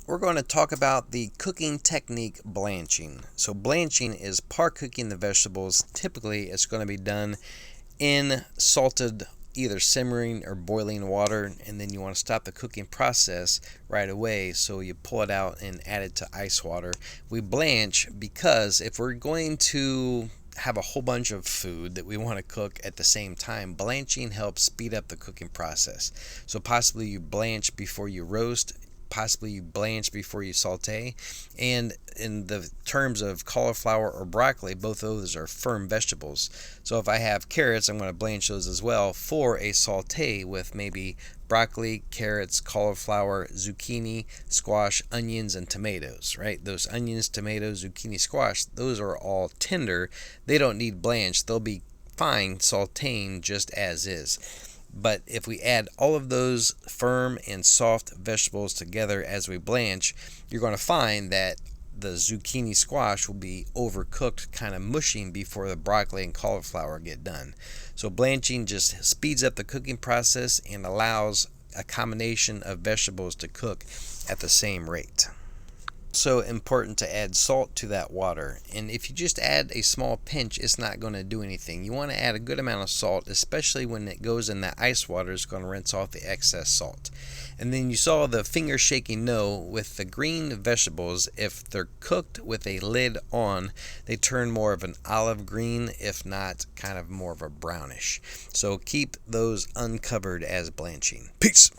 We're going to talk about the cooking technique blanching. So blanching is par cooking the vegetables. Typically it's going to be done in salted either simmering or boiling water, and then you want to stop the cooking process right away, so you pull it out and add it to ice water. We blanch because if we're going to have a whole bunch of food that we want to cook at the same time, blanching helps speed up the cooking process. So possibly you blanch before you roast, possibly you blanch before you saute. And in the terms of cauliflower or broccoli, both of those are firm vegetables. So if I have carrots, I'm going to blanch those as well for a saute with maybe broccoli, carrots, cauliflower, zucchini, squash, onions, and tomatoes, right? Those onions, tomatoes, zucchini, squash, those are all tender. They don't need blanch. They'll be fine sauteing just as is. But if we add all of those firm and soft vegetables together as we blanch, you're going to find that the zucchini squash will be overcooked, kind of mushing before the broccoli and cauliflower get done. So blanching just speeds up the cooking process and allows a combination of vegetables to cook at the same rate. So important to add salt to that water, and if you just add a small pinch, it's not going to do anything. You want to add a good amount of salt, especially when it goes in that ice water. It's going to rinse off the excess salt. And then you saw the finger shaking no with the green vegetables. If they're cooked with a lid on, they turn more of an olive green, if not kind of more of a brownish. So keep those uncovered as blanching. Peace.